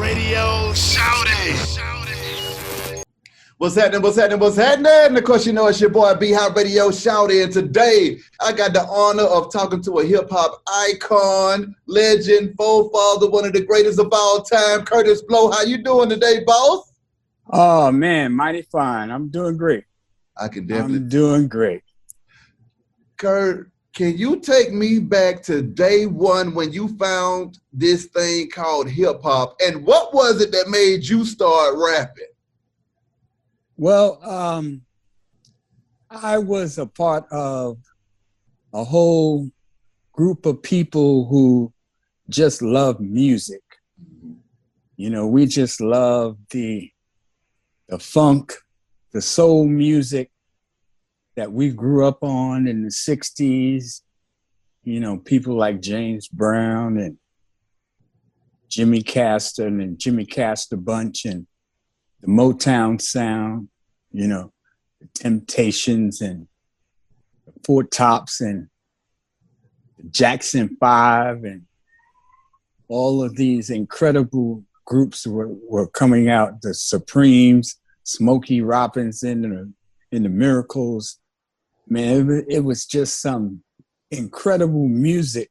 Radio Shouty. What's happening? What's happening? What's happening? Of course, you know it's your boy B Hot Radio Shouty, and today I got the honor of talking to a hip hop icon, legend, forefather, one of the greatest of all time, Kurtis Blow. How you doing today, boss? Oh man, mighty fine. I'm doing great. I'm doing great. Kurt, can you take me back to day one when you found this thing called hip hop, and what was it that made you start rapping? Well, I was a part of a whole group of people who just love music. You know, we just love the funk, the soul music that we grew up on in the 60s. You know, people like James Brown and Jimmy Castor and Jimmy Castor Bunch and the Motown sound, you know, the Temptations and the Four Tops and the Jackson 5 and all of these incredible groups were coming out. The Supremes, Smokey Robinson and the Miracles. Man, it was just some incredible music.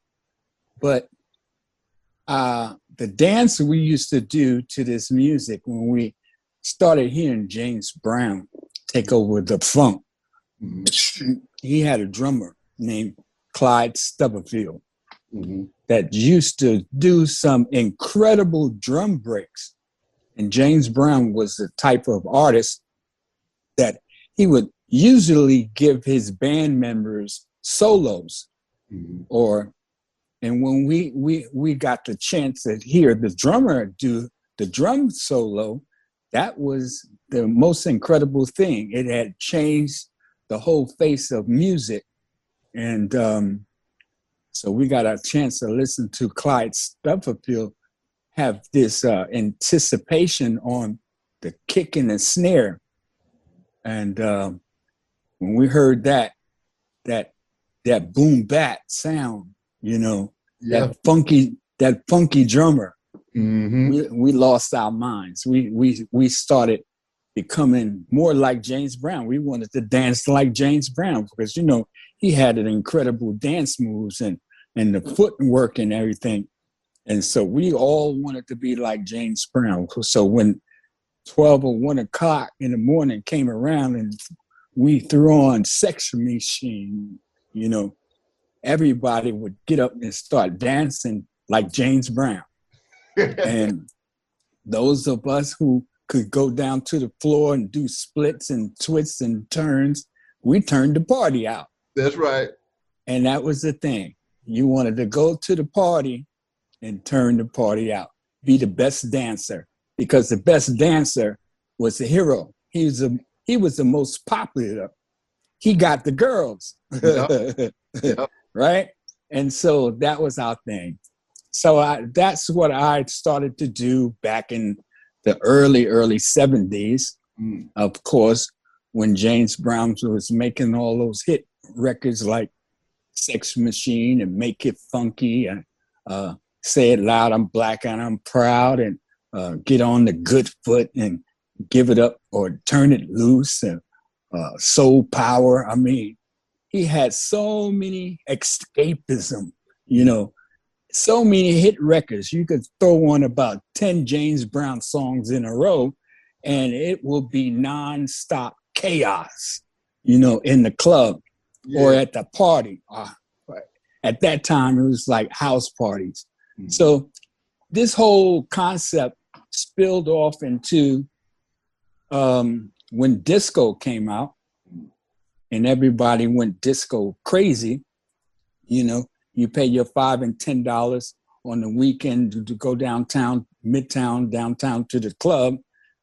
But the dance we used to do to this music when we started hearing James Brown take over the funk. He had a drummer named Clyde Stubblefield that used to do some incredible drum breaks. And James Brown was the type of artist that he would usually give his band members solos. And when we got the chance to hear the drummer do the drum solo, that was the most incredible thing. It had changed the whole face of music. And so we got a chance to listen to Clyde Stubblefield have this anticipation on the kick and the snare. And when we heard that boom bat sound, you know, that funky drummer, we lost our minds. We started becoming more like James Brown. We wanted to dance like James Brown because, you know, he had an incredible dance moves and the footwork and everything. And so we all wanted to be like James Brown. So when 12 or 1 o'clock in the morning came around and we threw on Sex Machine, you know, everybody would get up and start dancing like James Brown. And those of us who could go down to the floor and do splits and twists and turns, we turned the party out. That's right. And that was the thing. You wanted to go to the party and turn the party out. Be the best dancer, because the best dancer was the hero. He was the most popular. He got the girls. Yep. Right? And so that was our thing. So that's what I started to do back in the early 70s. Of course, when James Brown was making all those hit records like Sex Machine and Make It Funky and Say It Loud, I'm Black and I'm Proud, and Get on the Good Foot and Give It Up or Turn It Loose and Soul Power. I mean, he had so many escapism, you know, so many hit records. You could throw on about 10 James Brown songs in a row and it will be nonstop chaos, you know, in the club or at the party. At that time, it was like house parties. So this whole concept spilled off into when disco came out and everybody went disco crazy. You know, you pay your $5 and $10 on the weekend to go downtown, midtown, downtown to the club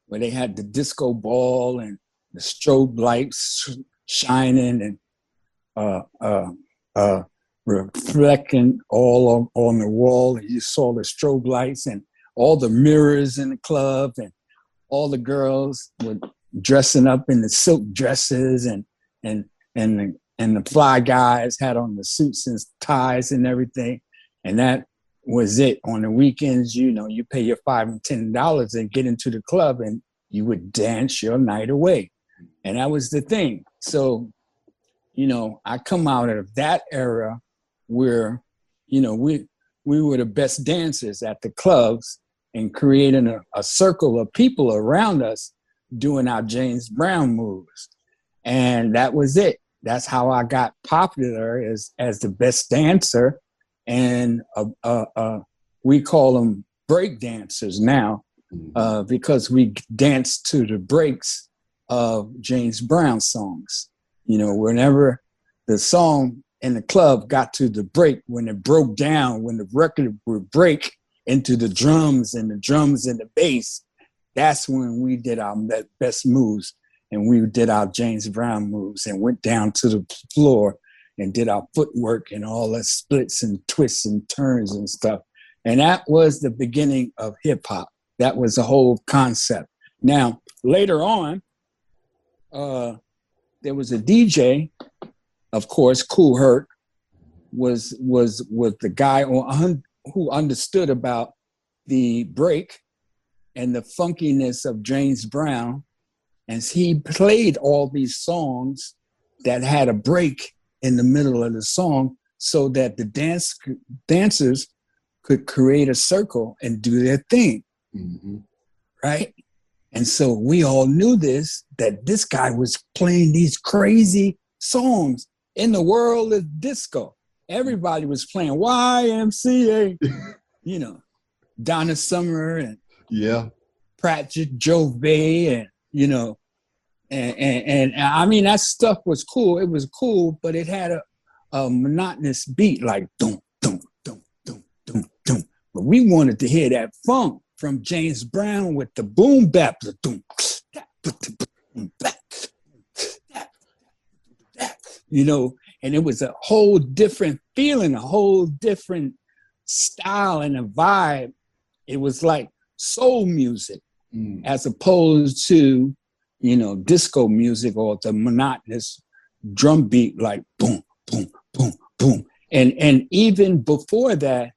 where they had the disco ball and the strobe lights shining and reflecting all on the wall. And you saw the strobe lights and all the mirrors in the club, and all the girls were dressing up in the silk dresses, and the fly guys had on the suits and ties and everything. And that was it. On the weekends, you know, you pay your $5 and $10 and get into the club and you would dance your night away. And that was the thing. So, you know, I come out of that era where, you know, we were the best dancers at the clubs and creating a circle of people around us doing our James Brown moves. And that was it. That's how I got popular as the best dancer. And we call them break dancers now because we dance to the breaks of James Brown songs. You know, whenever the song in the club got to the break, when it broke down, when the record would break into the drums and the bass, that's when we did our best moves. And we did our James Brown moves and went down to the floor and did our footwork and all the splits and twists and turns and stuff. And that was the beginning of hip hop. That was the whole concept. Now, later on, there was a DJ, of course, Kool Herc was the guy who understood about the break and the funkiness of James Brown. And he played all these songs that had a break in the middle of the song so that the dancers could create a circle and do their thing, right? And so we all knew that this guy was playing these crazy songs in the world of disco. Everybody was playing YMCA, you know, Donna Summer and Pratchett, Jove, and you know, and I mean, that stuff was cool. It was cool, but it had a monotonous beat like dum, dum, dum, dum, dum, dum. But we wanted to hear that funk from James Brown with the boom bap, the dum, you know, and it was a whole different feeling, a whole different style and a vibe. It was like soul music as opposed to, you know, disco music or the monotonous drum beat like boom, boom, boom, boom. And even before that,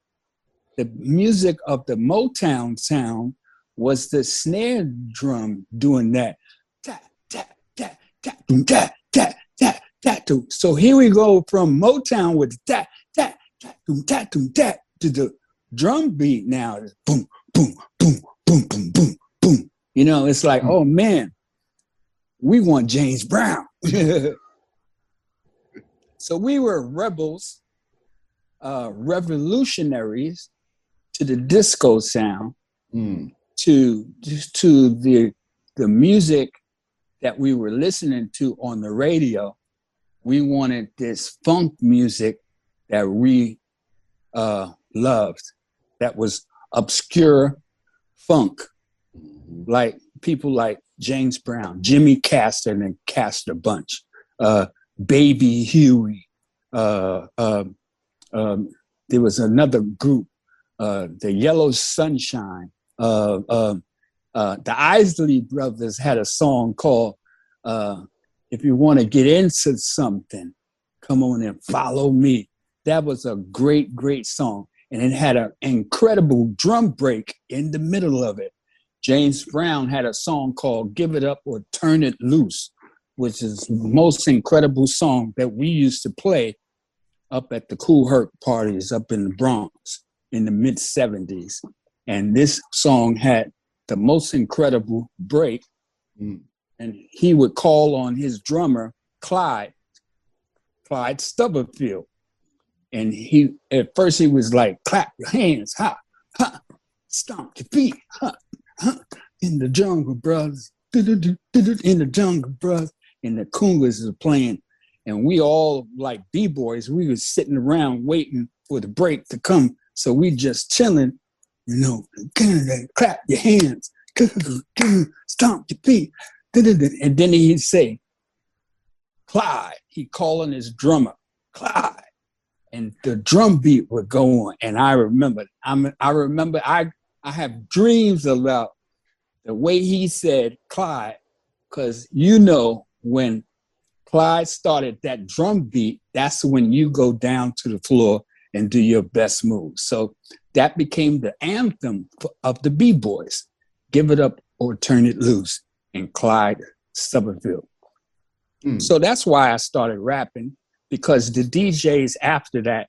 the music of the Motown sound was the snare drum doing that. Ta, ta, ta, ta, boom, ta, ta, ta, ta, ta. So here we go from Motown with ta, ta, ta, boom, ta, boom, ta, to the drum beat now. Boom, boom, boom, boom, boom, boom, boom. You know, it's like, oh man, we want James Brown. So we were rebels, revolutionaries to the disco sound, to the music that we were listening to on the radio. We wanted this funk music that we loved, that was obscure funk, like people like James Brown, Jimmy Castor and Castor Bunch, Baby Huey. There was another group, the Yellow Sunshine. The Isley Brothers had a song called If You Want to Get Into Something, Come On and Follow Me. That was a great, great song. And it had an incredible drum break in the middle of it. James Brown had a song called Give It Up or Turn It Loose, which is the most incredible song that we used to play up at the Kool Herc parties up in the Bronx in the mid-'70s. And this song had the most incredible break. And he would call on his drummer, Clyde Stubblefield. And he, at first he was like, clap your hands, ha, ha, stomp your feet, ha, ha, in the jungle, brothers, in the jungle, brothers. And the congas is playing. And we all, like B-boys, we was sitting around waiting for the break to come. So we just chilling, you know, clap your hands, stomp your feet. And then he'd say, Clyde, he calling his drummer, Clyde. And the drum beat would go on. And I remember, I have dreams about the way he said Clyde, because you know, when Clyde started that drum beat, that's when you go down to the floor and do your best moves. So that became the anthem of the B-boys. Give it up or turn it loose in Clyde, Somerville. So that's why I started rapping, because the DJs after that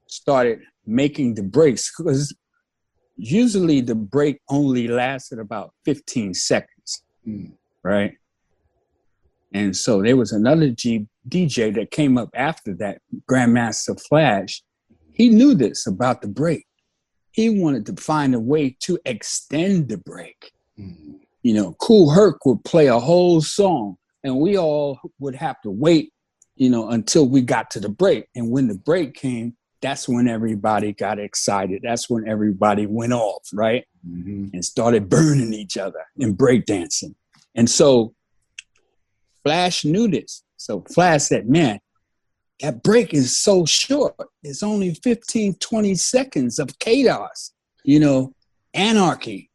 started making the breaks, because usually the break only lasted about 15 seconds, right? And so there was another DJ that came up after that, Grandmaster Flash. He knew this about the break. He wanted to find a way to extend the break. You know, Kool Herc would play a whole song, and we all would have to wait, you know, until we got to the break. And when the break came, that's when everybody got excited. That's when everybody went off, right? And started burning each other and breakdancing. And so Flash knew this. So Flash said, man, that break is so short. It's only 15, 20 seconds of chaos, you know, anarchy.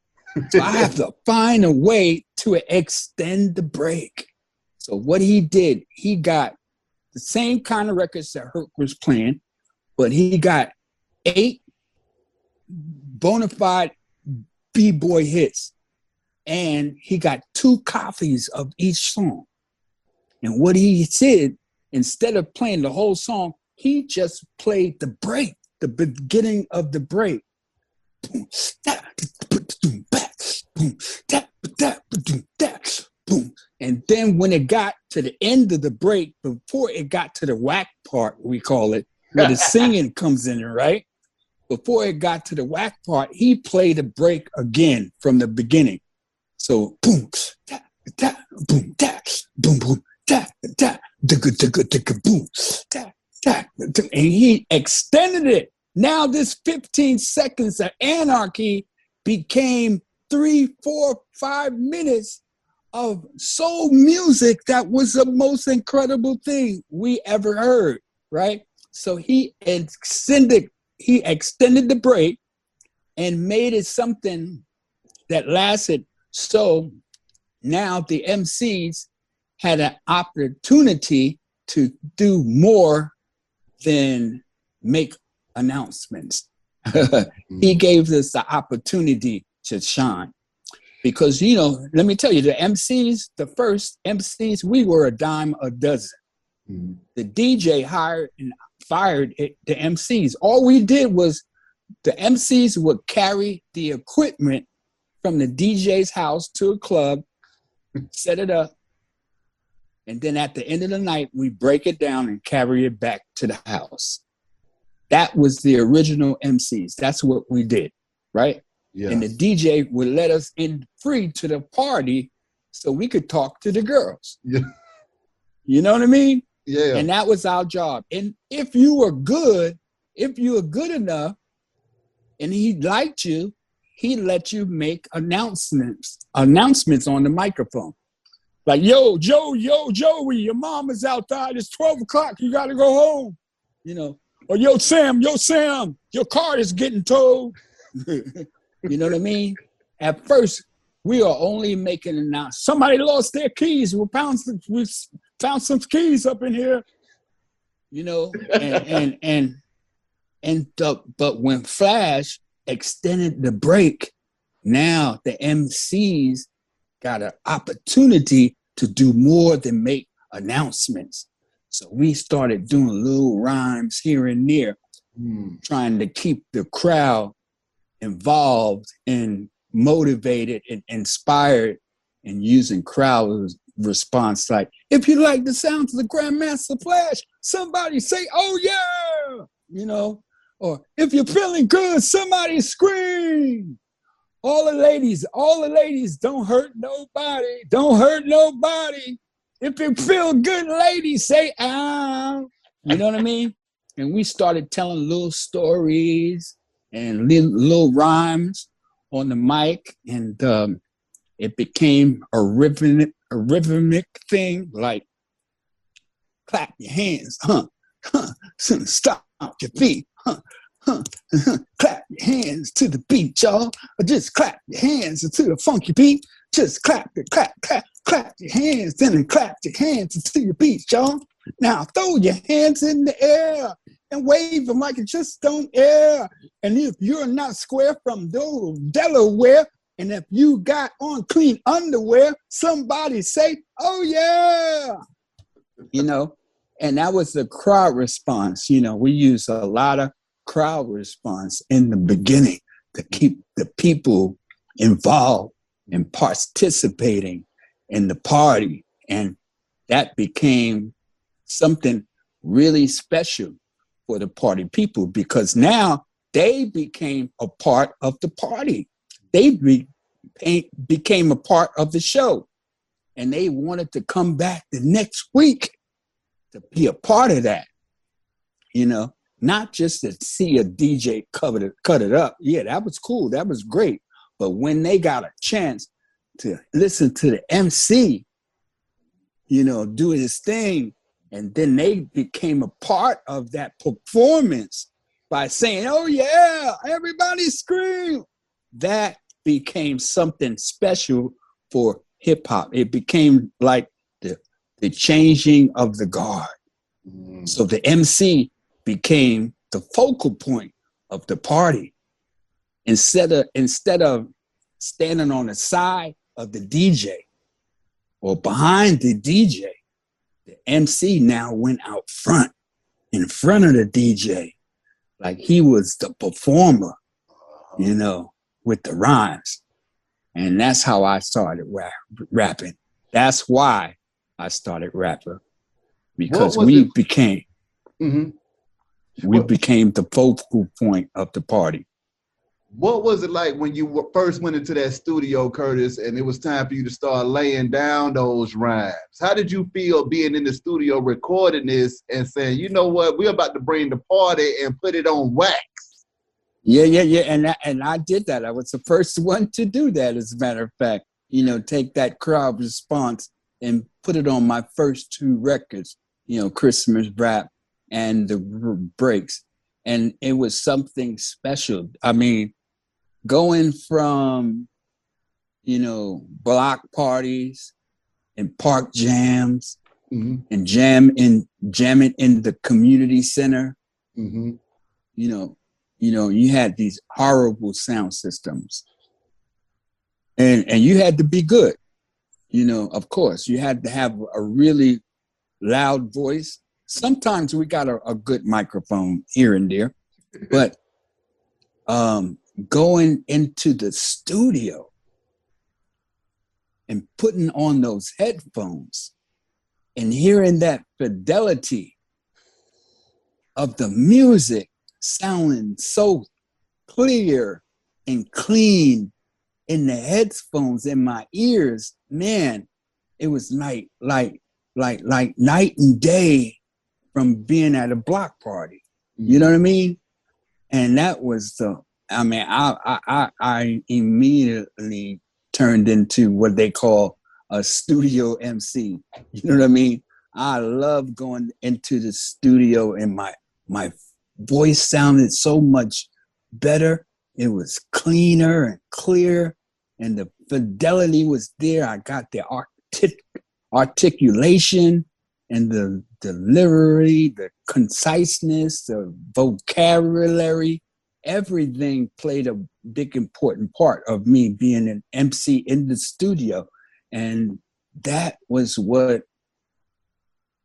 So I have to find a way to extend the break. So what he did, he got the same kind of records that Herc was playing, but he got 8 bona fide B-boy hits, and he got 2 copies of each song. And what he did, instead of playing the whole song, he just played the break, the beginning of the break. Boom, boom. And then when it got to the end of the break, before it got to the whack part, we call it, where the singing comes in, right? Before it got to the whack part, he played the break again from the beginning. So boom, da, da, boom, da, boom, boom, da, da, boom, da, da, and he extended it. Now this 15 seconds of anarchy became 3, 4, 5 minutes of soul music that was the most incredible thing we ever heard, right? So he extended the break and made it something that lasted. So now the MCs had an opportunity to do more than make announcements. He gave us the opportunity to shine. Because, you know, let me tell you, the MCs, the first MCs, we were a dime a dozen. The DJ hired and fired the MCs. All we did was the MCs would carry the equipment from the DJ's house to a club, set it up, and then at the end of the night, we break it down and carry it back to the house. That was the original MCs. That's what we did, right? Yeah. And the DJ would let us in free to the party so we could talk to the girls. Yeah. You know what I mean? Yeah. And that was our job. And if you were good enough and he liked you, he'd let you make announcements on the microphone. Like, yo, Joey, your mom is outside. It's 12 o'clock. You got to go home. You know, or yo, Sam, your car is getting towed. You know what I mean? At first, we are only making announcements. Somebody lost their keys. We found some keys up in here. You know, but when Flash extended the break, now the MCs got an opportunity to do more than make announcements. So we started doing little rhymes here and there, trying to keep the crowd involved and motivated and inspired, and using crowd response like, if you like the sounds of the Grandmaster Flash, somebody say, oh yeah, you know, or if you're feeling good, somebody scream. All the ladies, don't hurt nobody. If you feel good, ladies, say, ow. You know what I mean? And we started telling little stories and little rhymes on the mic, and it became a rhythmic thing, like clap your hands, stop your feet, clap your hands to the beat, y'all. Or just clap your hands to the funky beat. Just clap your hands, then clap your hands to your beat, y'all. Now throw your hands in the air and wave them like it just don't air. And if you're not square from Delaware, and if you got on clean underwear, somebody say, oh yeah, and that was the crowd response. We used a lot of crowd response in the beginning to keep the people involved and participating in the party. And that became something really special for the party people, because now they became a part of the party. They became a part of the show, and they wanted to come back the next week to be a part of that, not just to see a DJ cut it up. Yeah, that was cool. That was great. But when they got a chance to listen to the MC, do his thing, and then they became a part of that performance by saying, oh yeah, everybody scream. That became something special for hip hop. It became like the changing of the guard. So the MC became the focal point of the party. Instead of standing on the side of the DJ or behind the DJ, the MC now went out front, in front of the DJ, like he was the performer, with the rhymes. And that's how I started rapping. That's why I started rapping, because we became the focal point of the party. What was it like when you first went into that studio, Kurtis, and it was time for you to start laying down those rhymes? How did you feel being in the studio recording this and saying, you know what, we're about to bring the party and put it on wax? Yeah. And I did that. I was the first one to do that, as a matter of fact. Take that crowd response and put it on my first two records, Christmas Rap and the Breaks. And it was something special. I mean, going from, block parties and park jams and jamming in the community center, you had these horrible sound systems, and you had to be good. Of course, you had to have a really loud voice. Sometimes we got a good microphone here and there, but going into the studio and putting on those headphones and hearing that fidelity of the music sounding so clear and clean in the headphones in my ears, man, it was like night and day from being at a block party. You know what I mean? And that was I immediately turned into what they call a studio MC. You know what I mean? I love going into the studio, and my voice sounded so much better. It was cleaner and clear, and the fidelity was there. I got the articulation and the delivery, the conciseness, the vocabulary. Everything played a big, important part of me being an MC in the studio. And that was what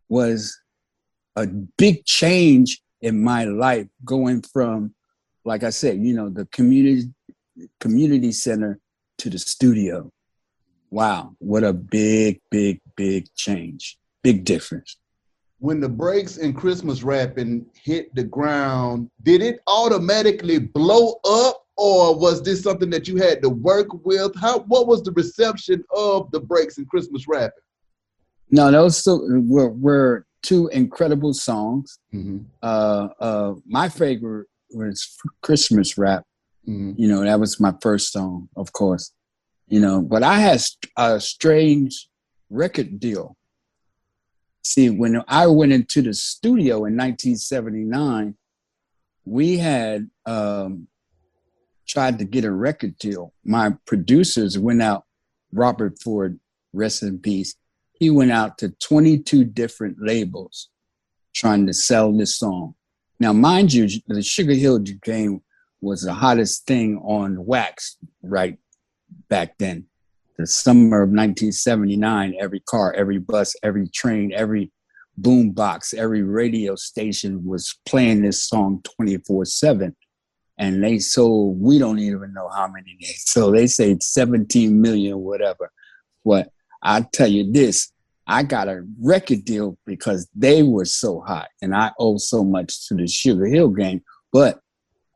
was a big change in my life, going from, like I said, the community center to the studio. Wow, what a big, big, big change. Big difference. When the Breaks and Christmas Rapping hit the ground, did it automatically blow up, or was this something that you had to work with? What was the reception of the Breaks and Christmas Rapping? No, those were two incredible songs. My favorite was Christmas Rap. That was my first song, of course. But I had a strange record deal. See, when I went into the studio in 1979, we had tried to get a record deal. My producers went out, Robert Ford, rest in peace. He went out to 22 different labels trying to sell this song. Now, mind you, the Sugar Hill game was the hottest thing on wax right back then. The summer of 1979, every car, every bus, every train, every boom box, every radio station was playing this song 24/7. And they sold, we don't even know how many they sold. They say 17 million, whatever. But I tell you this, I got a record deal because they were so hot, and I owe so much to the Sugar Hill game. But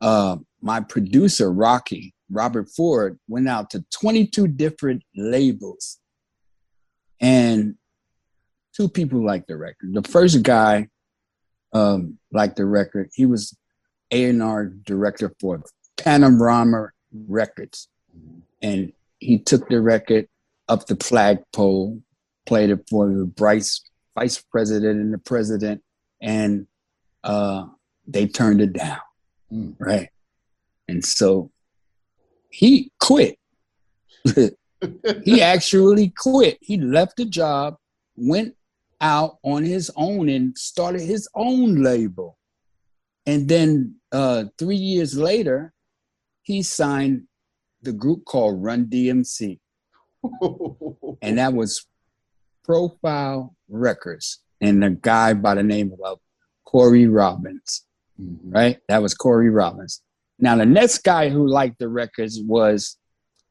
my producer, Robert Ford, went out to 22 different labels, and two people liked the record. The first guy liked the record. He was A&R director for Panorama Records, and he took the record up the flagpole, played it for the vice president and the president, and they turned it down, right? And so he quit. He actually quit. He left the job, went out on his own and started his own label. And then 3 years later, he signed the group called Run DMC. And that was Profile Records, and a guy by the name of Corey Robbins, right? That was Corey Robbins. Now, the next guy who liked the records was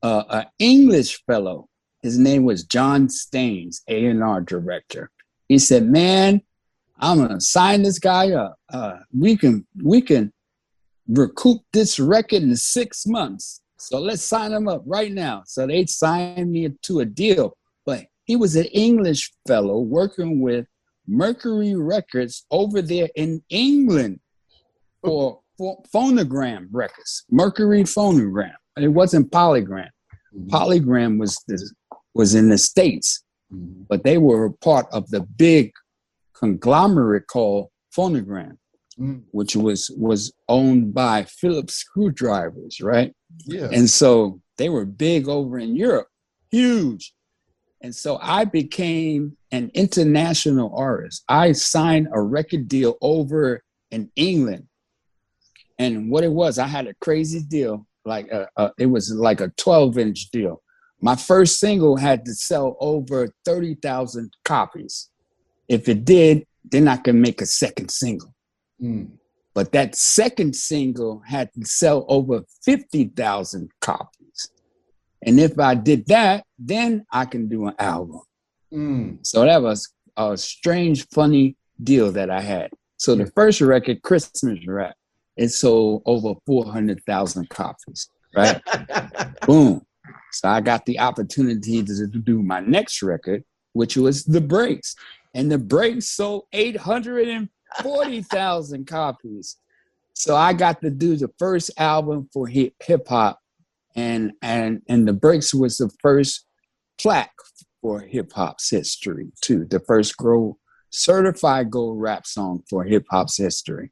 an English fellow. His name was John Staines, A&R director. He said, man, I'm gonna sign this guy up. We can recoup this record in 6 months. So let's sign him up right now. So they signed me to a deal. But he was an English fellow working with Mercury Records over there in England for phonogram records. Mercury phonogram. It wasn't Polygram. Polygram was in the States, but they were a part of the big conglomerate called Phonogram, which was owned by Philips Screwdrivers, right? Yeah. And so they were big over in Europe, huge. And so I became an international artist. I signed a record deal over in England. And what it was, I had a crazy deal. It was like a 12-inch deal. My first single had to sell over 30,000 copies. If it did, then I could make a second single. But that second single had to sell over 50,000 copies. And if I did that, then I can do an album. So that was a strange, funny deal that I had. So the first record, Christmas Rap, it sold over 400,000 copies, right? Boom. So I got the opportunity to do my next record, which was The Breaks. And The Breaks sold 840,000 copies. So I got to do the first album for hip hop, and The Breaks was the first plaque for hip hop's history too. The first certified gold rap song for hip hop's history.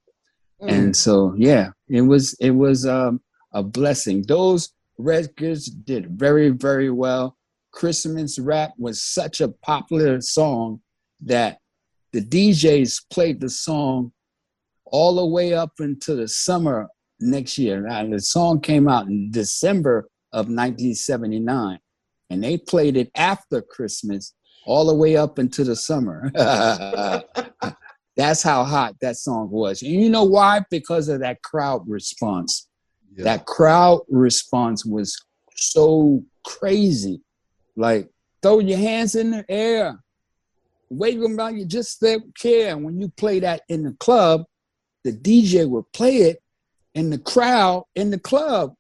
And so, yeah, it was a blessing. Those records did very, very well. Christmas Rap was such a popular song that the DJs played the song all the way up into the summer next year. Now, the song came out in December of 1979, and they played it after Christmas all the way up into the summer. That's how hot that song was. And you know why? Because of that crowd response. Yeah. That crowd response was so crazy. Like, throw your hands in the air. Wave them around, you just don't care. And when you play that in the club, the DJ would play it, and the crowd in the club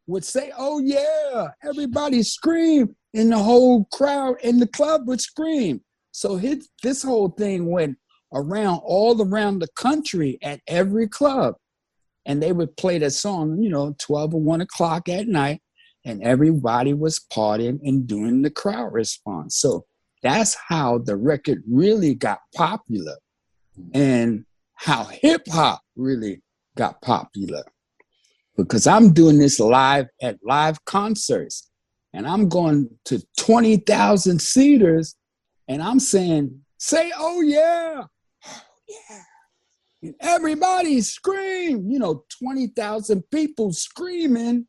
would say, oh yeah, everybody scream. And the whole crowd in the club would scream. So this whole thing went all around the country at every club. And they would play that song, 12 or 1 o'clock at night, and everybody was partying and doing the crowd response. So that's how the record really got popular, and how hip hop really got popular. Because I'm doing this live at live concerts, and I'm going to 20,000 seaters, and I'm saying, say, oh yeah, oh yeah. everybody scream, 20,000 people screaming.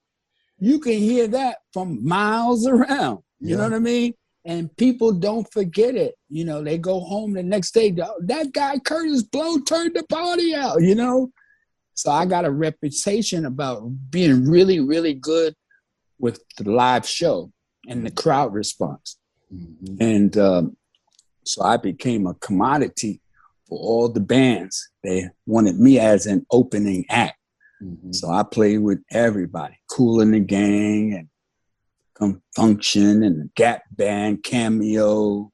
You can hear that from miles around. You know what I mean? And people don't forget it. They go home the next day. That guy Kurtis Blow turned the party out, So I got a reputation about being really, really good with the live show and the crowd response. Mm-hmm. And so I became a commodity for all the bands. They wanted me as an opening act. Mm-hmm. So I played with everybody, Kool and the Gang and Function and the Gap Band, Cameo.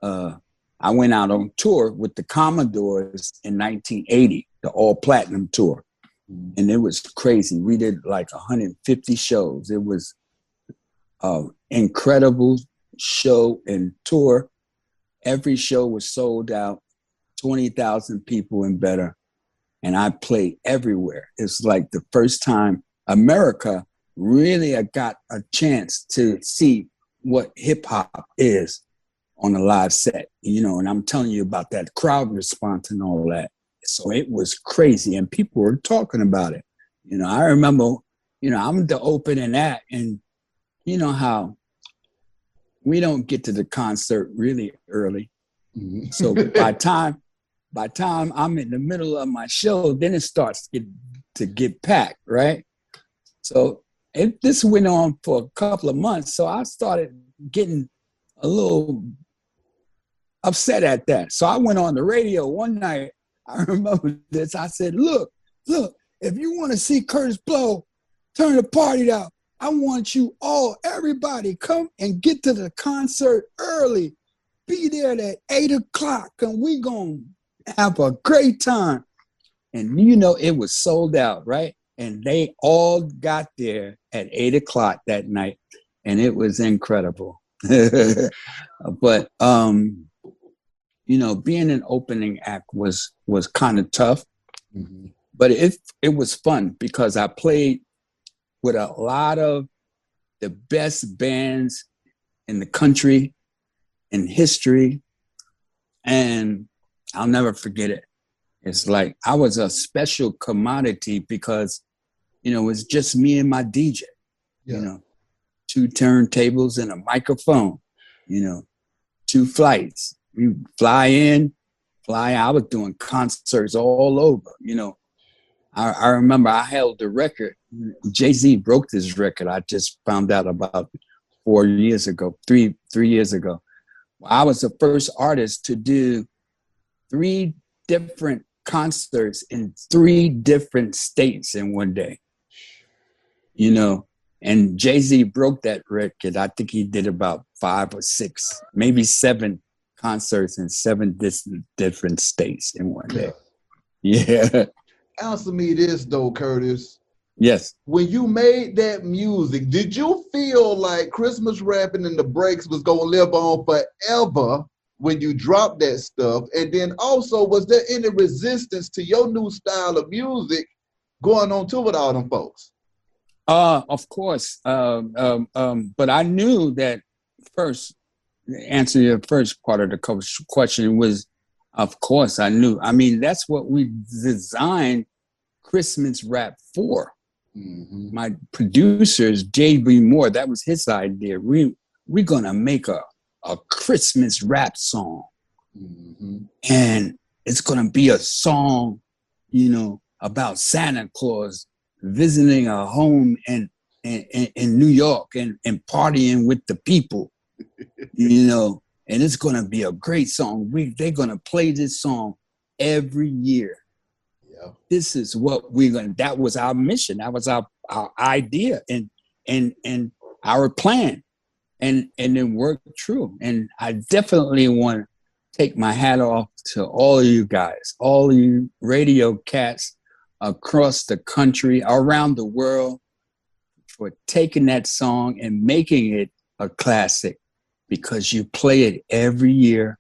I went out on tour with the Commodores in 1980, the all platinum tour. Mm-hmm. And it was crazy. We did like 150 shows. It was an incredible show and tour. Every show was sold out, 20,000 people and better. And I played everywhere. It's like the first time America really got a chance to see what hip hop is on a live set, and I'm telling you about that crowd response and all that. So it was crazy and people were talking about it. I remember, I'm the opening act and you know how we don't get to the concert really early. Mm-hmm. So by time I'm in the middle of my show, then it starts to get packed, right? So this went on for a couple of months. So I started getting a little upset at that. So I went on the radio one night. I remember this. I said, look, if you want to see Kurtis Blow turn the party out, I want you all, everybody, come and get to the concert early. Be there at 8:00 and we gonna have a great time. And it was sold out, right? And they all got there at 8:00 that night, and it was incredible. But being an opening act was kind of tough, mm-hmm. But it was fun because I played with a lot of the best bands in the country, in history, and I'll never forget it. It's like I was a special commodity because, it was just me and my DJ, 2 turntables and a microphone, 2 flights. We fly in, fly out. I was doing concerts all over, I remember I held the record. Jay-Z broke this record. I just found out about 4 years ago, three years ago. I was the first artist to do 3 different concerts in 3 different states in one day. And Jay-Z broke that record. I think he did about 5 or 6, maybe 7 concerts in 7 different states in one day. Yeah. Answer me this though, Kurtis. Yes. When you made that music, did you feel like Christmas rapping and the breaks was gonna live on forever when you dropped that stuff? And then also, was there any resistance to your new style of music going on tour with all them folks? Of course. But I knew that first, answer your first part of the question was, of course, I knew. I mean, that's what we designed Christmas rap for. Mm-hmm. My producers, J.B. Moore, that was his idea. We're gonna make a Christmas rap song. Mm-hmm. And it's gonna be a song, about Santa Claus visiting a home in New York and partying with the people, and it's going to be a great song. They're going to play this song every year. Yeah. This is what that was our mission. That was our idea and our plan, and it worked true. And I definitely want to take my hat off to all of you guys, all of you radio cats across the country, around the world, for taking that song and making it a classic, because you play it every year.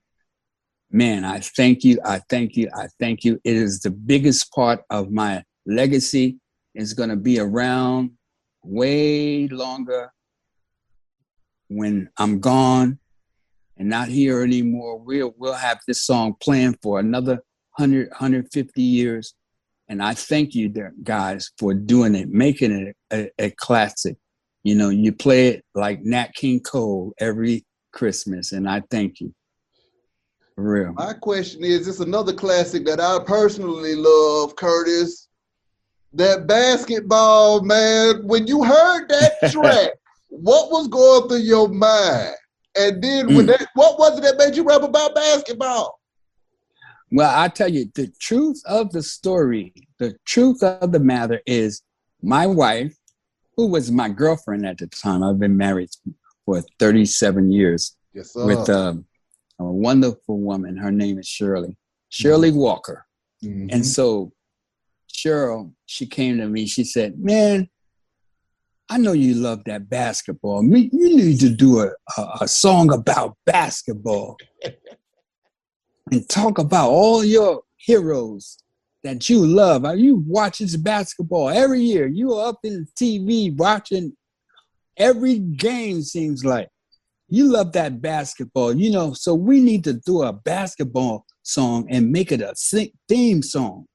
Man, I thank you. I thank you. I thank you. It is the biggest part of my legacy. It's going to be around way longer when I'm gone and not here anymore. We'll have this song playing for another 150 years. And I thank you guys for doing it, making it a classic. You know, you play it like Nat King Cole every Christmas, and I thank you. For real. My question is, it's another classic that I personally love, Kurtis. That basketball, man. When you heard that track, what was going through your mind? And then what was it that made you rap about basketball? Well, I tell you, the truth of the story, the truth of the matter is my wife, who was my girlfriend at the time, I've been married for 37 years. Yes, sir. With a wonderful woman. Her name is Shirley Walker. Mm-hmm. And so Cheryl, she came to me, she said, man, I know you love that basketball. You need to do a song about basketball and talk about all your heroes that you love. You watch this basketball every year. You are up in the TV watching every game, seems like. You love that basketball, you know, so we need to do a basketball song and make it a theme song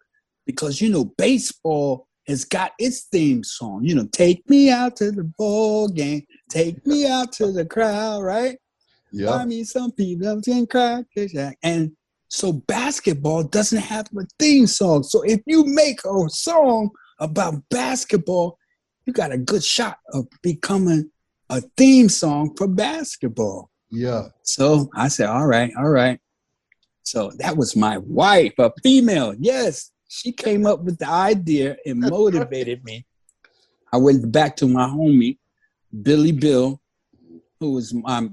because, you know, baseball has got its theme song, you know, take me out to the ball game, take me out to the crowd, right? Yeah. I mean, some people can cry. And so basketball doesn't have a theme song. So if you make a song about basketball, you got a good shot of becoming a theme song for basketball. Yeah. So I said, all right. So that was my wife, a female. Yes, she came up with the idea and motivated me. I went back to my homie, Billy Bill, who was my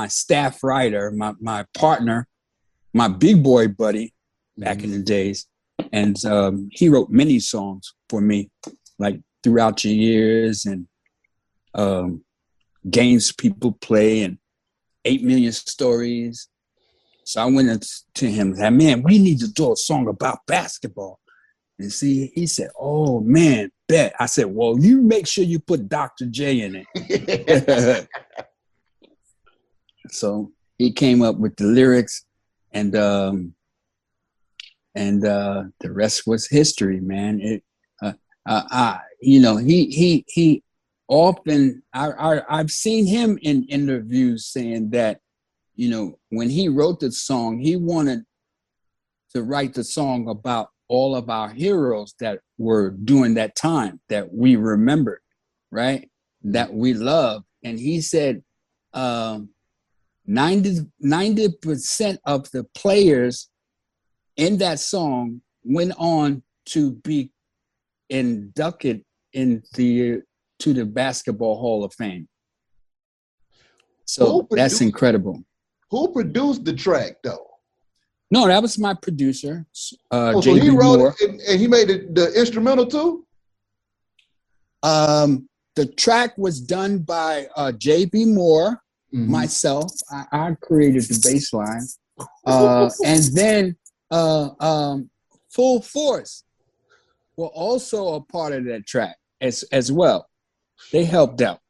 staff writer, my partner, my big boy buddy back in the days. And he wrote many songs for me, like throughout the years and games people play and 8 Million Stories. So I went to him and said, man, we need to do a song about basketball. And see, he said, oh man, bet. I said, well, you make sure you put Dr. J in it. So he came up with the lyrics and the rest was history, man. You know, he often, I've seen him in interviews saying that, you know, when he wrote the song, he wanted to write the song about all of our heroes that were during that time that we remembered, right? That we love. And he said 90% of the players in that song went on to be inducted to the Basketball Hall of Fame. So that's incredible. Who produced the track though? No, that was my producer. So he wrote it and he made the instrumental too? The track was done by J.B. Moore, myself. I created the bass line. And then Full Force were also a part of that track as well. They helped out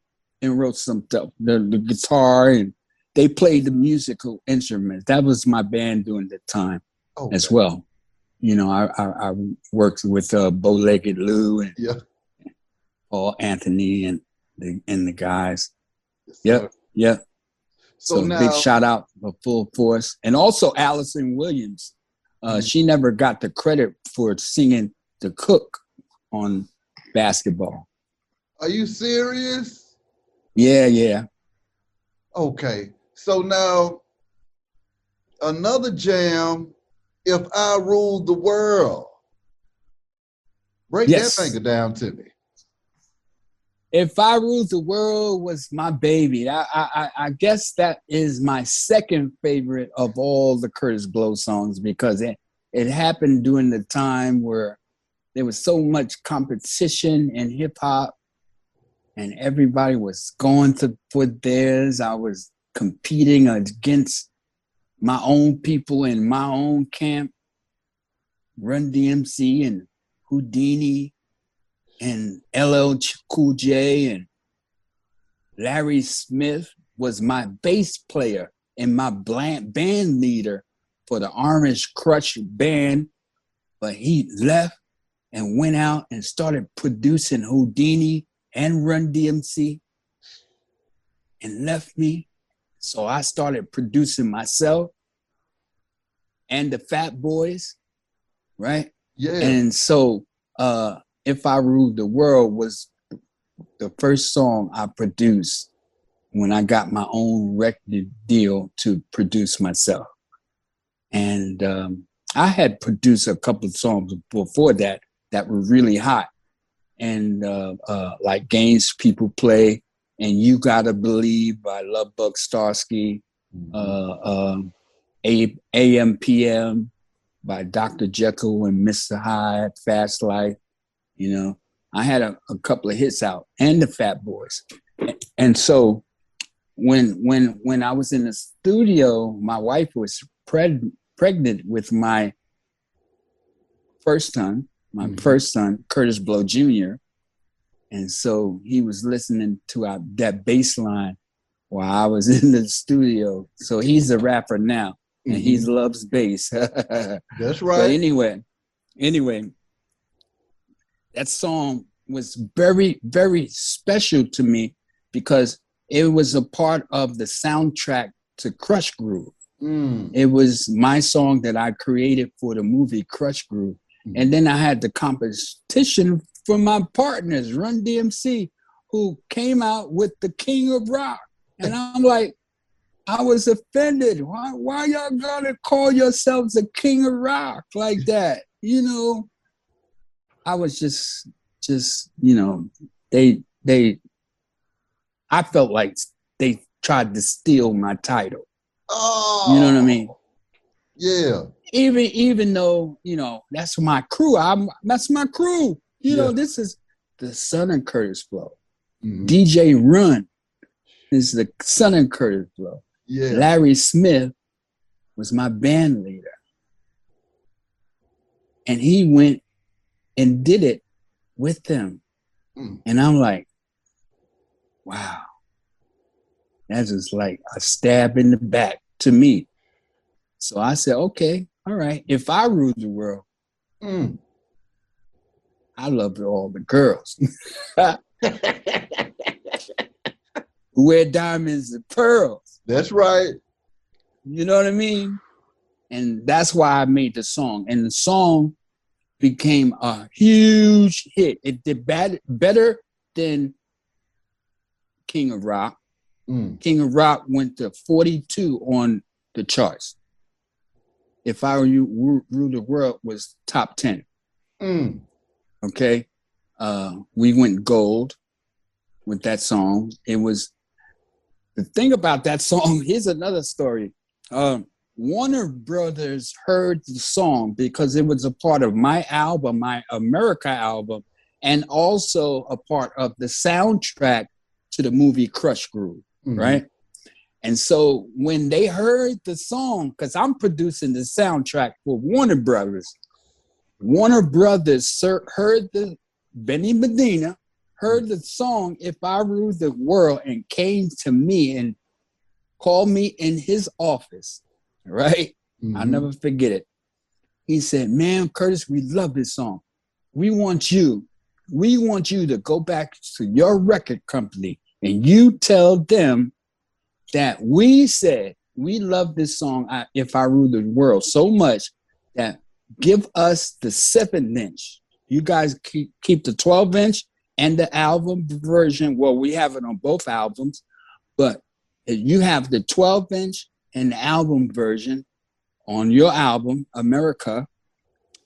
and wrote some stuff, the guitar, and they played the musical instruments. That was my band during the time as well. You know, I worked with Bow-Legged Lou and Paul Anthony and the guys. Yep. So now, big shout out for Full Force. And also Allison Williams. She never got the credit for singing the Cook on Basketball. Are you serious? Yeah. Okay. So now, another jam, If I Ruled the World. Break that thing down to me. If I Ruled the World was my baby. I guess that is my second favorite of all the Kurtis Blow songs because it happened during the time where there was so much competition in hip hop and everybody was going for theirs. I was competing against my own people in my own camp, Run DMC and Houdini and LL Cool J and Larry Smith was my bass player and my band leader for the Orange Crush band but he left and went out and started producing Houdini and Run DMC and left me. So I started producing myself and the Fat Boys, right? Yeah. And so If I Ruled the World was the first song I produced when I got my own record deal to produce myself. And I had produced a couple of songs before that were really hot. And like Games People Play and You Gotta Believe by Lovebug Starsky, AMPM by Dr. Jekyll and Mr. Hyde, Fast Life. You know, I had a couple of hits out, and the Fat Boys. And so when I was in the studio, my wife was pregnant with my first son, Kurtis Blow Jr. And so he was listening to that bass line while I was in the studio. So he's a rapper now, and he loves bass. That's right. But anyway, that song was very, very special to me because it was a part of the soundtrack to Crush Groove. It was my song that I created for the movie Crush Groove. And then I had the competition from my partners, Run DMC, who came out with the King of Rock. And I'm like, I was offended. Why y'all gotta call yourselves the King of Rock like that? You know, I was just, you know, I felt like they tried to steal my title. Oh, you know what I mean? Yeah. Even though, you know, that's my crew. That's my crew. You know, this is the son of Kurtis Blow. DJ Run is the son of Kurtis Blow. Yeah. Larry Smith was my band leader. And he went and did it with them. And I'm like, wow. That's just like a stab in the back to me. So I said, okay, all right. If I rule the world, I love all the girls who wear diamonds and pearls. That's right. You know what I mean? And that's why I made the song. And the song became a huge hit. It did better than King of Rock. King of Rock went to 42 on the charts. If I Rule the World was top 10. Okay. We went gold with that song. It was the thing about that song. Here's another story. Warner Brothers heard the song because it was a part of my album, my America album, and also a part of the soundtrack to the movie Crush Groove, right? And so when they heard the song, because I'm producing the soundtrack for Warner Brothers heard Benny Medina heard the song If I Rule the World and came to me and called me in his office, right? I'll never forget it. He said, man, Kurtis, we love this song. We want you to go back to your record company and you tell them that we said we love this song, If I Rule the World, so much that give us the 7-inch. You guys keep the 12-inch and the album version. Well, we have it on both albums, but you have the 12-inch and the album version on your album, America,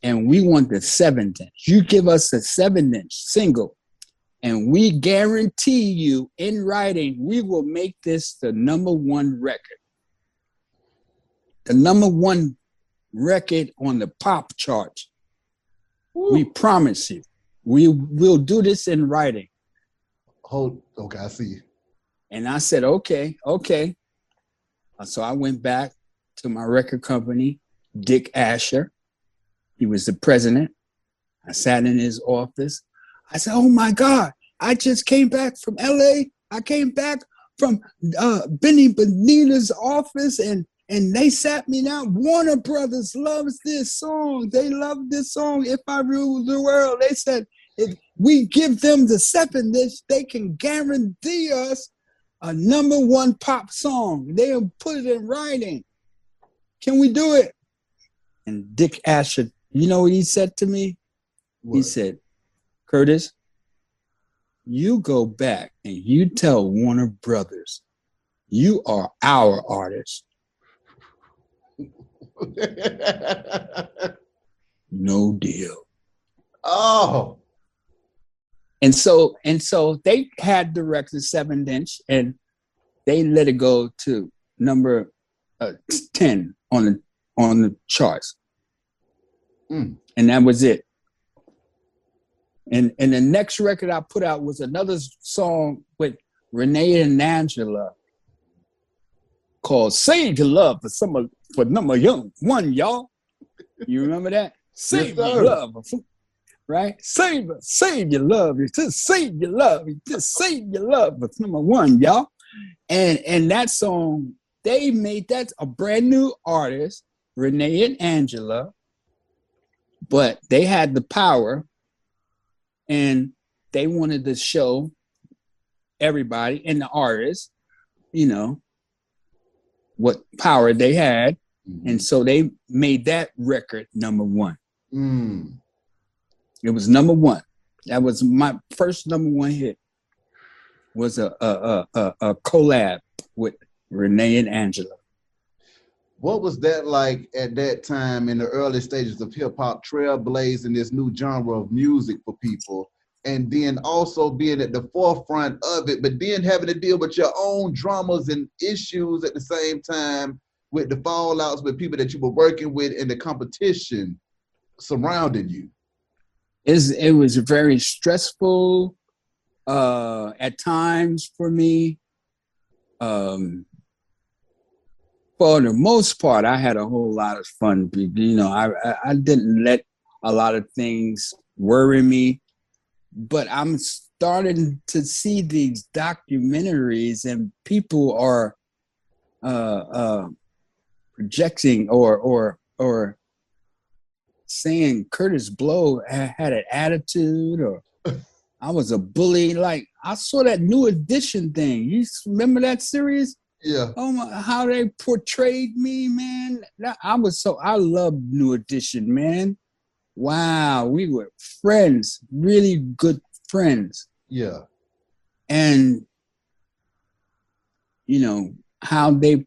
and we want the 7-inch. You give us a 7-inch single, and we guarantee you in writing, we will make this the #1 record. The #1 record on the pop charts. We promise you. We'll do this in writing. Okay, I see. And I said, okay. So I went back to my record company, Dick Asher. He was the president. I sat in his office. I said, oh my God, I just came back from LA. I came back from Benny Medina's office and And they sat me down. Warner Brothers loves this song. They love this song. If I Rule the World. They said, if we give them the 7 disc, they can guarantee us a #1 pop song. They'll put it in writing. Can we do it? And Dick Asher, you know what he said to me? What? He said, Kurtis, you go back and you tell Warner Brothers, you are our artist. No deal. Oh. And so they had the record 7-inch and they let it go to number 10 on the charts. And that was it. And the next record I put out was another song with Renee and Angela called Save Your Love for #1, y'all. You remember that? Save your love. Right? Save your love. Just save your love. Just save your love for #1, y'all. And that song, they made that a brand new artist, Renee and Angela, but they had the power and they wanted to show everybody and the artists, you know, what power they had. And so they made that record #1. It was #1. That was my first #1 hit. Was a collab with Renee and Angela. What was that like at that time in the early stages of hip hop, trailblazing this new genre of music for people, and then also being at the forefront of it, but then having to deal with your own dramas and issues at the same time with the fallouts with people that you were working with and the competition surrounding you? It was very stressful at times for me. For the most part, I had a whole lot of fun. You know, I didn't let a lot of things worry me, but I'm starting to see these documentaries and people are projecting or saying Kurtis Blow had an attitude or I was a bully. Like I saw that New Edition thing. You remember that series? Yeah. Oh my, how they portrayed me, man. I loved New Edition, man. Wow, we were friends, really good friends. Yeah. And you know, how they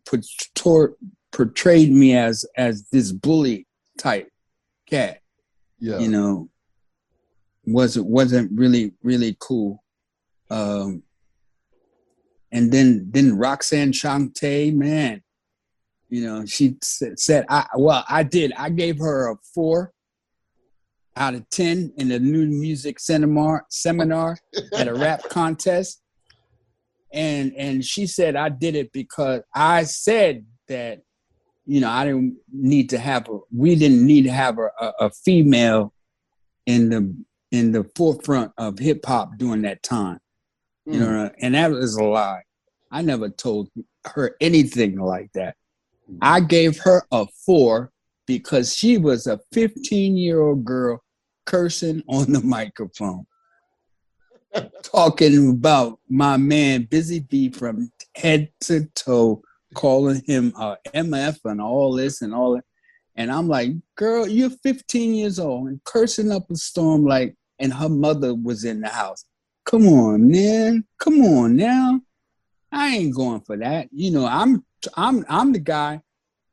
portrayed me as this bully type cat. Yeah. You know, wasn't really cool. And then Roxanne Shante, man, you know, she said, I gave her a 4 out of 10 in the new music seminar at a rap contest. And she said I did it because I said that, you know, we didn't need to have a female in the forefront of hip hop during that time. You know, and that was a lie. I never told her anything like that. I gave her a 4 because she was a 15-year-old girl cursing on the microphone, talking about my man Busy B from head to toe, calling him a MF and all this and all that. And I'm like, girl, you're 15 years old and cursing up a storm like, and her mother was in the house. Come on, man. Come on now. I ain't going for that. You know, I'm the guy.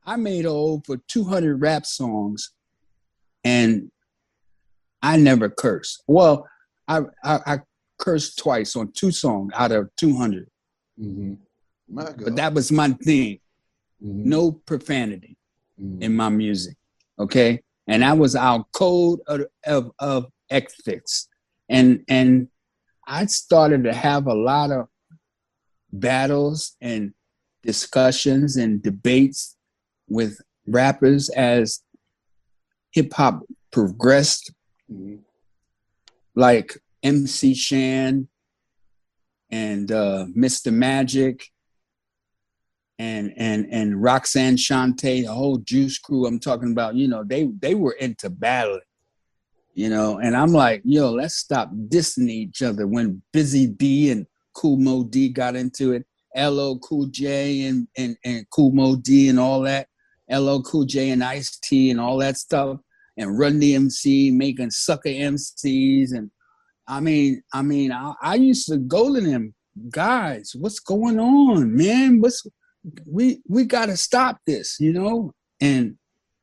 I made over 200 rap songs, and I never cursed. Well, I cursed twice on 2 songs out of 200. But that was my thing. No profanity in my music. Okay, and that was our code of ethics. And I started to have a lot of battles and discussions and debates with rappers as hip hop progressed, like MC Shan and Mr. Magic and Roxanne Shante, the whole Juice Crew I'm talking about, you know, they were into battling, you know, and I'm like, yo, let's stop dissing each other. When Busy B and Kool Mo D got into it, LL Cool J and Kool Mo D and all that, LL Cool J and Ice-T and all that stuff, and Run DMC making sucker MCs. And I mean, I used to go to them, guys, what's going on, man? We gotta stop this, you know? And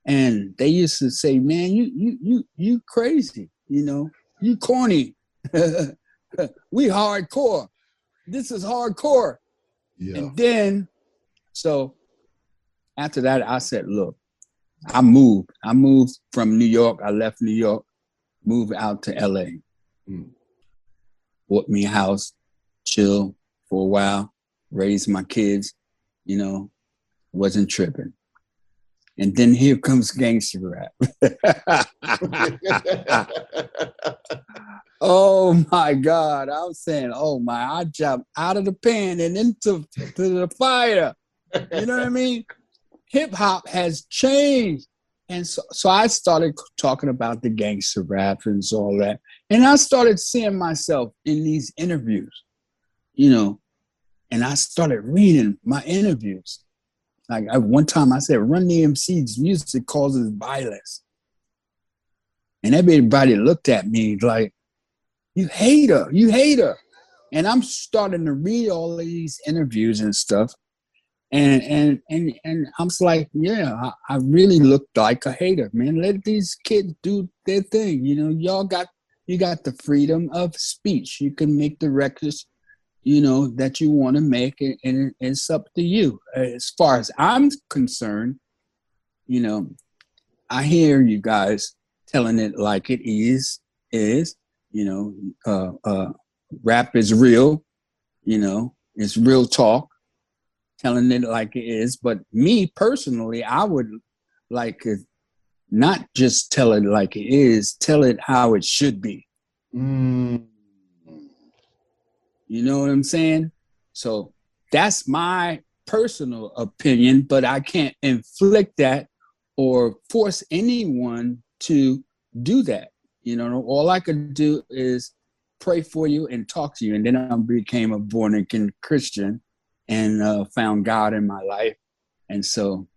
they used to say, man, you crazy, you know, you corny. We hardcore. This is hardcore. Yeah. And then, so after that, I said, look, I moved from New York. I left New York, moved out to LA. Bought me a house, chill for a while, raised my kids, you know, wasn't tripping. And then here comes gangster rap. Oh my God. I was saying, oh my, I jumped out of the pan and into the fire. You know what I mean? Hip hop has changed. And so I started talking about the gangster rap and all that. And I started seeing myself in these interviews, you know, and I started reading my interviews. Like one time I said, Run DMC's music causes violence. And everybody looked at me like, you hater. And I'm starting to read all of these interviews and stuff. And I was like, yeah, I really looked like a hater, man. Let these kids do their thing. You know, you got the freedom of speech. You can make the records, you know, that you want to make, and it's up to you. As far as I'm concerned, you know, I hear you guys telling it like it is, you know, rap is real, you know, it's real talk, telling it like it is. But me personally, I would like it, not just tell it like it is, tell it how it should be. You know what I'm saying? So that's my personal opinion, but I can't inflict that or force anyone to do that. You know, all I could do is pray for you and talk to you. And then I became a born again Christian and found God in my life. And so,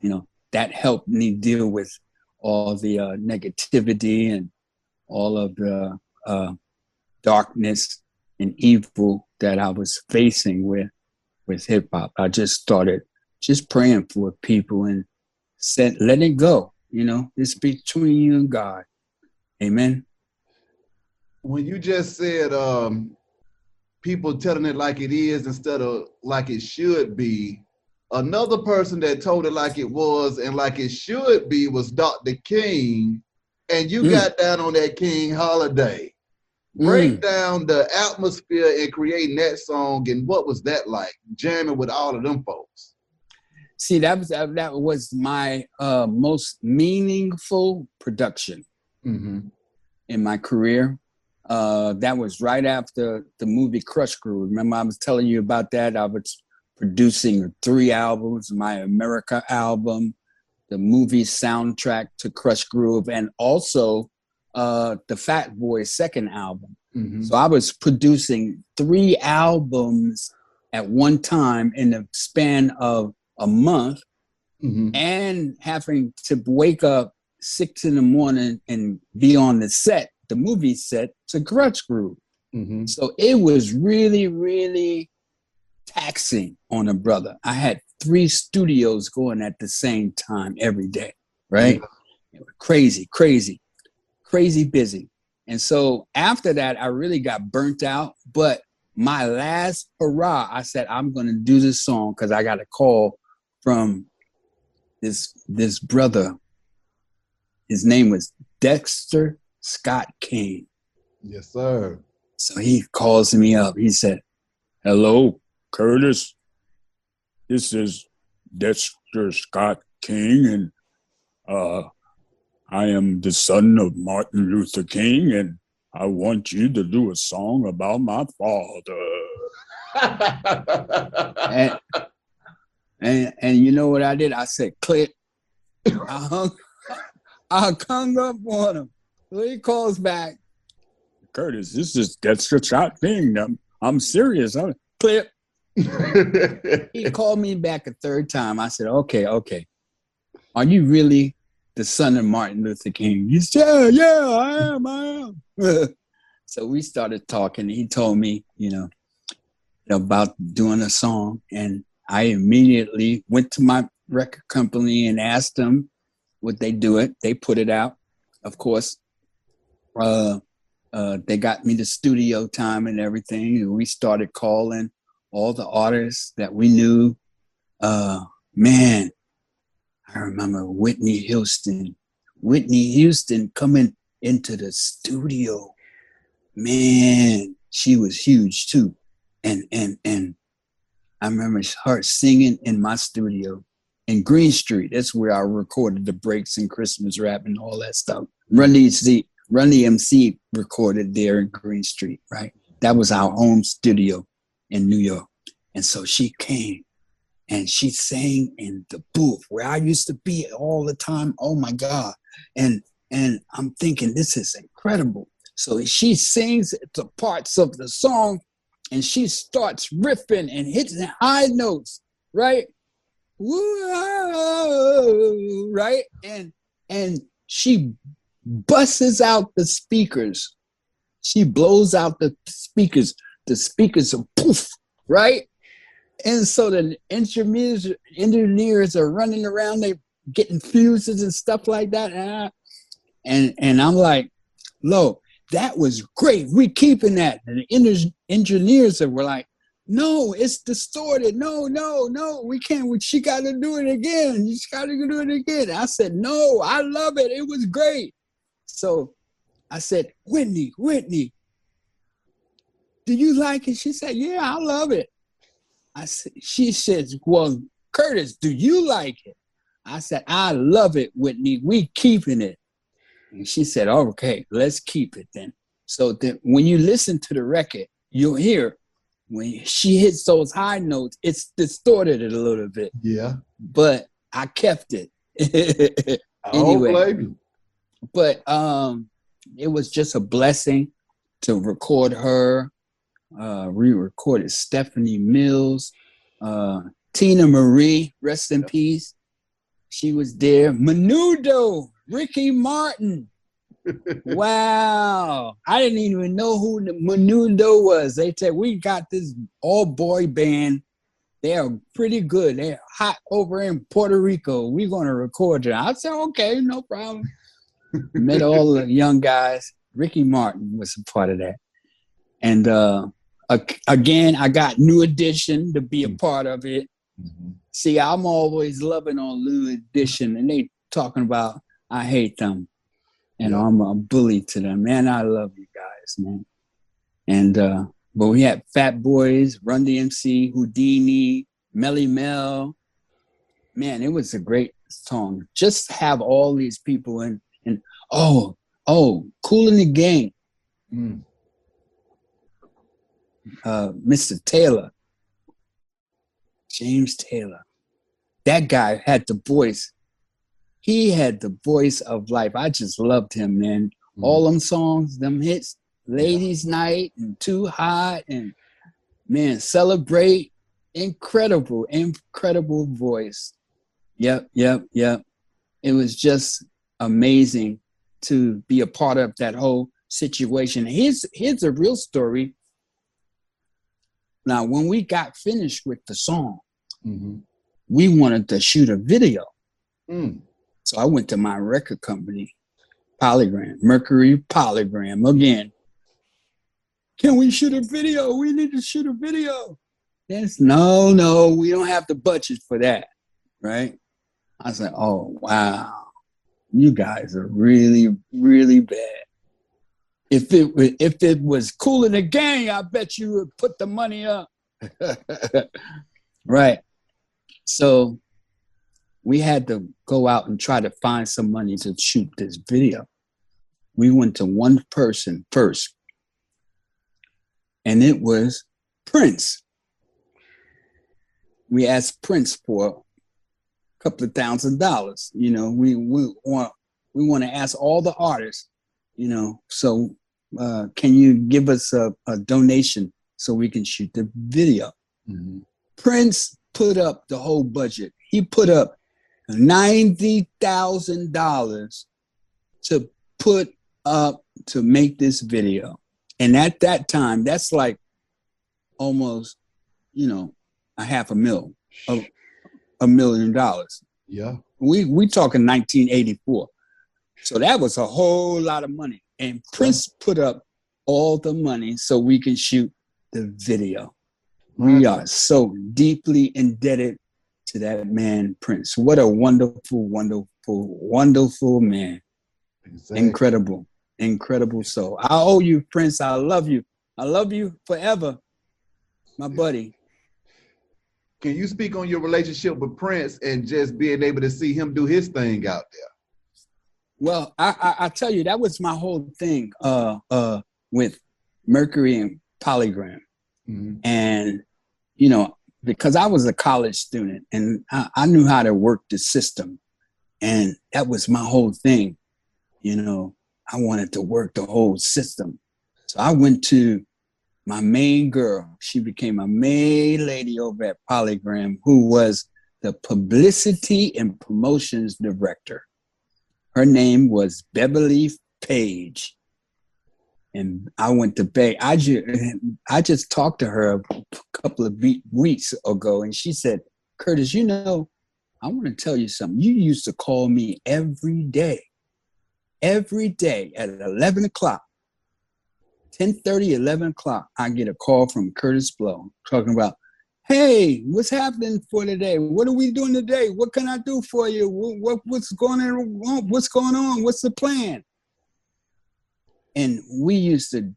you know, that helped me deal with all the negativity and all of the darkness and evil that I was facing with hip hop. I just started just praying for people and said, let it go. You know, it's between you and God. Amen. When you just said people telling it like it is instead of like it should be, another person that told it like it was and like it should be was Dr. King, and you got down on that King holiday. Break down the atmosphere in creating that song, and what was that like, jamming with all of them folks? See, that was my most meaningful production in my career. That was right after the movie Crush Groove. Remember I was telling you about that? I was producing 3 albums, my America album, the movie soundtrack to Crush Groove, and also the Fat Boys' second album. So I was producing 3 albums at one time in the span of a month, and having to wake up 6 a.m. and be on the set, the movie set, to Crush Groove. So it was really, really taxing on a brother. I had 3 studios going at the same time every day, right? It was crazy busy. And so after that, I really got burnt out. But my last hurrah, I said, I'm going to do this song because I got a call from this brother. His name was Dexter Scott King. Yes, sir. So he calls me up. He said, hello, Kurtis. This is Dexter Scott King, and I am the son of Martin Luther King, and I want you to do a song about my father. And you know what I did? I said, click. I hung up on him. So he calls back, Kurtis, that's the shot thing. I'm serious. Clip. He called me back a third time. I said, okay. Are you really the son of Martin Luther King? He said, yeah, I am. So we started talking. He told me, about doing a song. And I immediately went to my record company and asked them would they do it. They put it out. Of course, they got me the studio time and everything. And we started calling all the artists that we knew. Man, I remember Whitney Houston coming into the studio. Man, she was huge too. And I remember her singing in my studio in Green Street. That's where I recorded the breaks and Christmas rap and all that stuff. Run DMC recorded there in Green Street, right? That was our home studio in New York. And so she came and she sang in the booth where I used to be all the time. Oh my God. And I'm thinking, this is incredible. So she sings the parts of the song and she starts riffing and hitting high notes, right? Whoa, right? And she busts out the speakers. She blows out the speakers. The speakers are poof, right? And so the engineers are running around, they getting fuses and stuff like that. And I'm like, Lo, that was great. We keeping that. And the engineers were like, no, it's distorted. No, we can't. She got to do it again. She's got to do it again. I said, no, I love it. It was great. So I said, Whitney, do you like it? She said, yeah, I love it. She says, well, Kurtis, do you like it? I said, I love it, Whitney. We keeping it. And she said, okay, let's keep it then. So that when you listen to the record, you'll hear when she hits those high notes, it's distorted a little bit. Yeah. But I kept it. Anyway. Oh, baby. But it was just a blessing to record her. We recorded Stephanie Mills, Tina Marie, rest in peace. She was there. Menudo, Ricky Martin. Wow. I didn't even know who Menudo was. They said, we got this all-boy band. They are pretty good. They're hot over in Puerto Rico. We're going to record them. I said, okay, no problem. Met all the young guys. Ricky Martin was a part of that. And again, I got New Edition to be a part of it. Mm-hmm. See, I'm always loving on New Edition, and they talking about I hate them. And I'm a bully to them. Man, I love you guys, man. And but we had Fat Boys, Run DMC, Houdini, Melly Mel. Man, it was a great song. Just have all these people and Kool and the Gang. Mr. Taylor, James Taylor. That guy had the voice. He had the voice of life. I just loved him, man. All them songs, them hits, Ladies Night and Too Hot and, man, Celebrate. Incredible voice. Yep. It was just amazing to be a part of that whole situation. Here's a real story. Now, when we got finished with the song, we wanted to shoot a video. So I went to my record company, Mercury Polygram again. Can we shoot a video? We need to shoot a video. Yes, no, we don't have the budget for that, right? I said, oh, wow. You guys are really, really bad. If it was Kool and the Gang, I bet you would put the money up. Right. So we had to go out and try to find some money to shoot this video. We went to one person first, and it was Prince. we asked Prince for a couple of $1,000. You know, we want to ask all the artists, you know, so can you give us a donation so we can shoot the video? Mm-hmm. Prince put up the whole budget. He put up $90,000 to put up to make this video. And at that time, that's like almost, you know, $500,000, $1 million. Yeah. We talking 1984. So that was a whole lot of money. And Prince put up all the money so we can shoot the video. We are so deeply indebted to that man, Prince. What a wonderful, wonderful, wonderful man. Exactly. Incredible soul. I owe you, Prince. I love you. I love you forever, my buddy. Can you speak on your relationship with Prince and just being able to see him do his thing out there? Well, I tell you, that was my whole thing with Mercury and Polygram. Mm-hmm. And, you know, because I was a college student and I knew how to work the system. And that was my whole thing. You know, I wanted to work the whole system. So I went to my main girl. She became a main lady over at Polygram, who was the publicity and promotions director. Her name was Beverly Page. And I went to Bay. I just talked to her a couple of weeks ago, and she said, Kurtis, you know, I want to tell you something. You used to call me every day at 11 o'clock, 10:30, 11 o'clock. I get a call from Kurtis Blow talking about, hey, what's happening for today? What are we doing today? What can I do for you? What's going on? What's going on? What's the plan? And we used to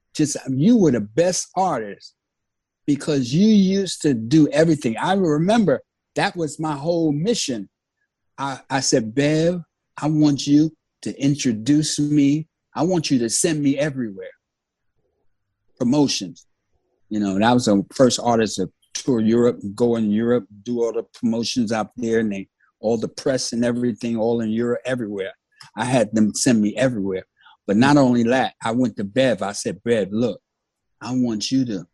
you were the best artist because you used to do everything. I remember that was my whole mission. I said, Bev, I want you to introduce me. I want you to send me everywhere. Promotions. You know, and I was the first artist to tour Europe, go in Europe, do all the promotions out there, and all the press and everything, all in Europe, everywhere. I had them send me everywhere. But not only that, I went to Bev. I said, Bev, look, I want you to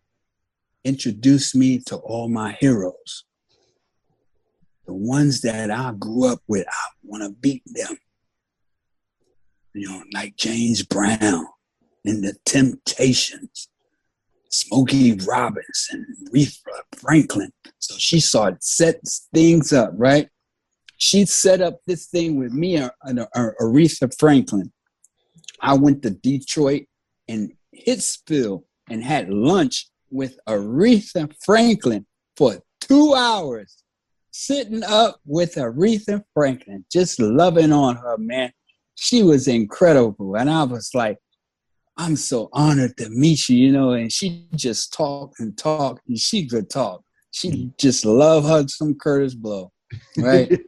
introduce me to all my heroes. The ones that I grew up with, I want to beat them. You know, like James Brown and the Temptations, Smokey Robinson, Aretha Franklin. So she started set things up, right? She set up this thing with me and Aretha Franklin. I went to Detroit and Hitsville and had lunch with Aretha Franklin for 2 hours, sitting up with Aretha Franklin, just loving on her, man. She was incredible. And I was like, I'm so honored to meet you, you know, and she just talked and talked, and she could talk. She just loved her some Kurtis Blow, right?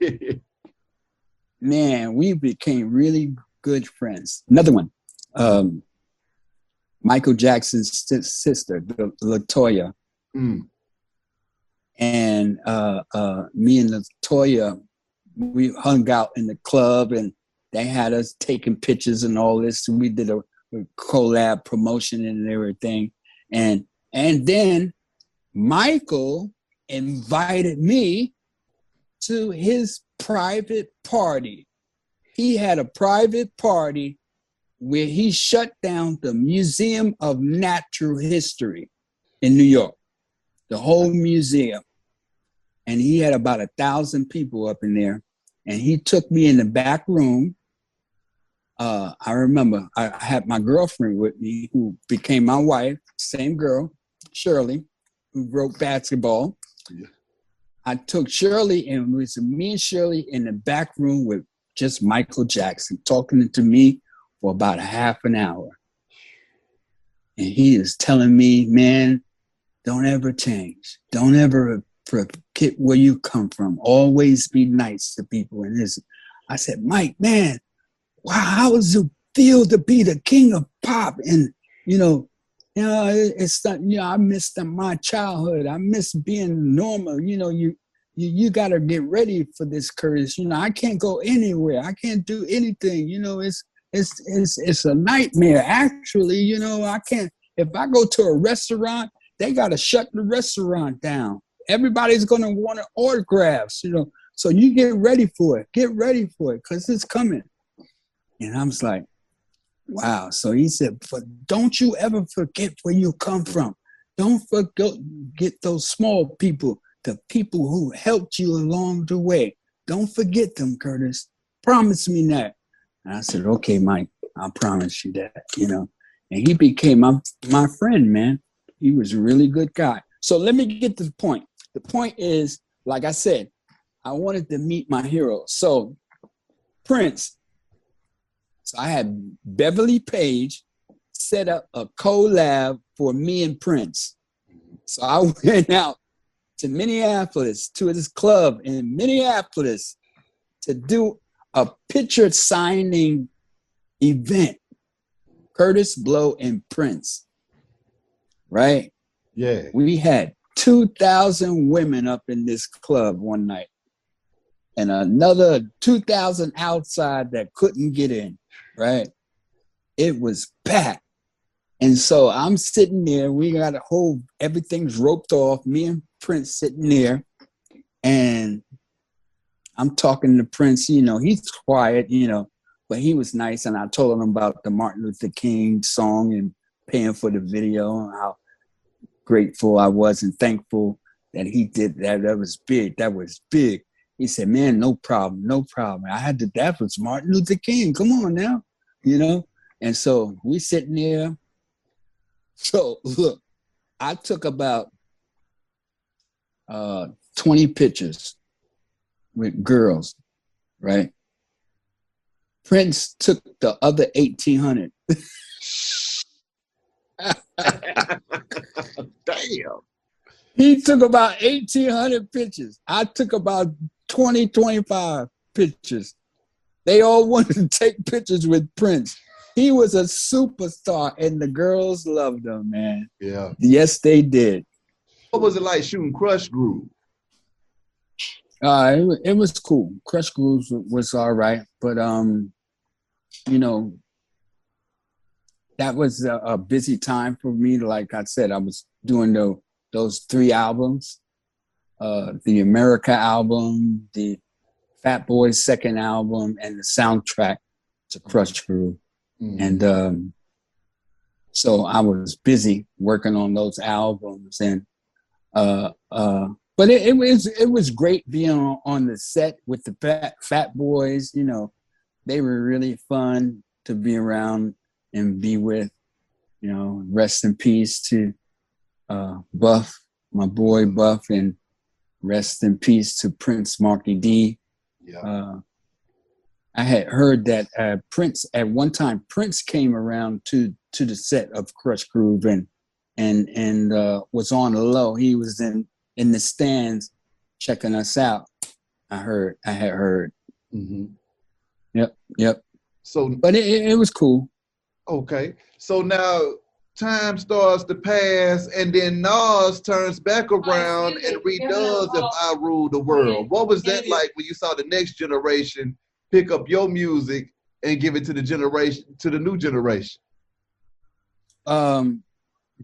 Man, we became really good friends. Another one, Michael Jackson's sister, LaToya. Mm. And me and LaToya, we hung out in the club, and they had us taking pictures and all this. We did a collab promotion and everything. And then Michael invited me to his private party. He had a private party where he shut down the Museum of Natural History in New York, the whole museum. And he had about 1,000 people up in there. And he took me in the back room. I remember I had my girlfriend with me who became my wife, same girl, Shirley, who wrote basketball. Yeah. I took Shirley, and it was me and Shirley in the back room with just Michael Jackson talking to me for about a half an hour. And he is telling me, man, don't ever change. Don't ever forget where you come from. Always be nice to people. And this, I said, Mike, man, wow, how does it feel to be the king of pop? And, it's not, I missed my childhood. I miss being normal. You you got to get ready for this, Kurtis. You know, I can't go anywhere. I can't do anything. You know, it's a nightmare. Actually, you know, I can't. If I go to a restaurant, they got to shut the restaurant down. Everybody's going to want autographs, you know. So you get ready for it. Get ready for it because it's coming. And I was like, wow. So he said, but don't you ever forget where you come from. Don't forget those small people, the people who helped you along the way. Don't forget them, Kurtis. Promise me that. And I said, okay, Mike, I promise you that, you know. And he became my friend, man. He was a really good guy. So let me get to the point. The point is, like I said, I wanted to meet my hero. So Prince. So I had Beverly Page set up a collab for me and Prince. So I went out to Minneapolis, to this club in Minneapolis to do a picture signing event. Kurtis Blow and Prince, right? Yeah. We had 2,000 women up in this club one night and another 2,000 outside that couldn't get in, right? It was packed. And so I'm sitting there, we got everything's roped off, me and Prince sitting there, and I'm talking to Prince, you know, he's quiet, you know, but he was nice. And I told him about the Martin Luther King song and paying for the video and how grateful I was and thankful that he did that. That was big. That was big. He said, man, no problem, no problem. That was Martin Luther King. Come on now, you know? And so we sitting there. So look, I took about 20 pictures with girls, right? Prince took the other 1,800. Damn. He took about 1,800 pictures. I took about 20, 25 pictures. They all wanted to take pictures with Prince. He was a superstar, and the girls loved him, man. Yeah. Yes, they did. What was it like shooting Crush Groove? It was cool. Crush Grooves was all right, but you know, that was a busy time for me. Like I said, I was doing those 3 albums, the America album, the Fat Boys' second album, and the soundtrack to Crush Groove. Mm-hmm. And so I was busy working on those albums, and but it was great being on the set with the Fat Boys. You know, they were really fun to be around and be with. You know, rest in peace to Buff, my boy Buff, and rest in peace to Prince Marky D. Yeah. I had heard that Prince at one time. Prince came around to the set of Crush Groove and was on the low. He was in the stands checking us out. I had heard. Mm-hmm. Yep. So, but it was cool. Okay, so now time starts to pass, and then Nas turns back around and redoes "If I Rule the World." What was that like when you saw the next generation pick up your music and give it to the new generation?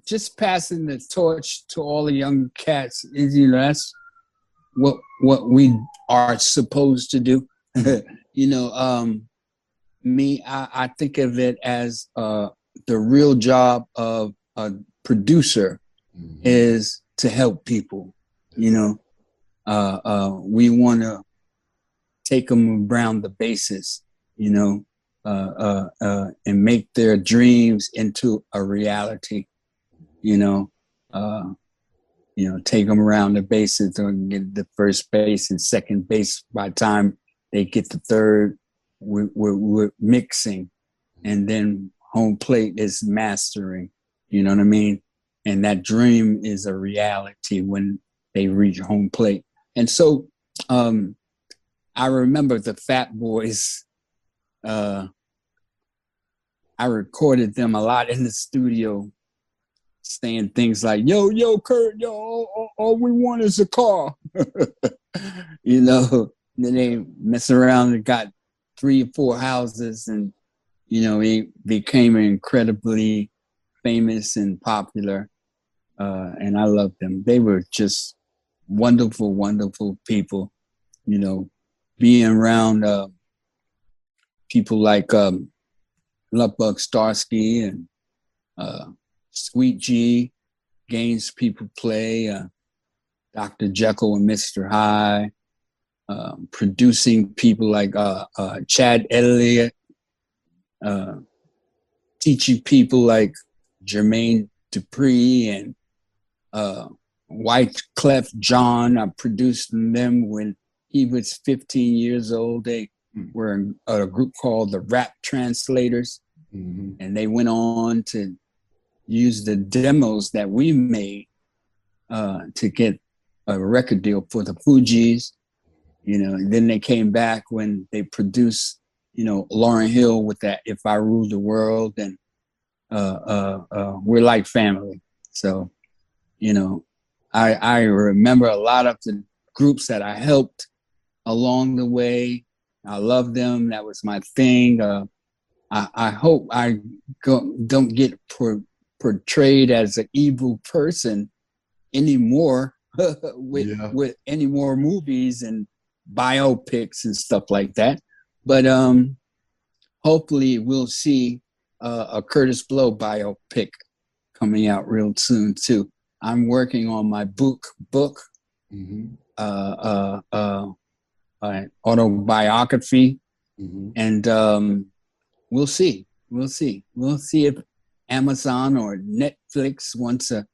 Just passing the torch to all the young cats. You know, that's what we are supposed to do. You know, I think of it as the real job of a producer is to help people. You know, we want to take them around the bases, you know, and make their dreams into a reality. You know, take them around the bases and get the first base and second base. By the time they get to third, we're mixing, and then home plate is mastering. You know what I mean? And that dream is a reality when they reach home plate. And so I remember the Fat Boys. I recorded them a lot in the studio, saying things like, yo, Kurt, yo, all we want is a car. You know, then they mess around and got 3 or 4 houses, and you know, he became incredibly famous and popular. And I loved them. They were just wonderful, wonderful people. You know, being around people like Lubbock Starsky and Sweet G, Gaines People Play, Dr. Jekyll and Mr. Hyde, producing people like Chad Elliott, teaching people like Jermaine Dupri and Wyclef John. I produced them when he was 15 years old. They were in a group called the Rap Translators, and they went on to use the demos that we made to get a record deal for the Fugees. You know, and then they came back when they produced, you know, Lauryn Hill with that "If I Ruled the World," and We're Like Family. So, you know, I remember a lot of the groups that I helped along the way. I love them. That was my thing. I hope I don't get portrayed as an evil person anymore with any more movies and biopics and stuff like that. But hopefully we'll see a Kurtis Blow biopic coming out real soon too. I'm working on my book, autobiography, and we'll see if Amazon or Netflix wants a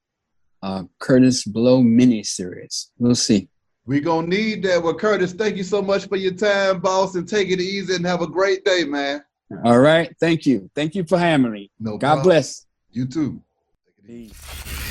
Kurtis Blow miniseries. We'll see. We're going to need that. Well, Kurtis, thank you so much for your time, boss, and take it easy and have a great day, man. All right. Thank you. Thank you for having me. No God problem. bless. You too. Peace.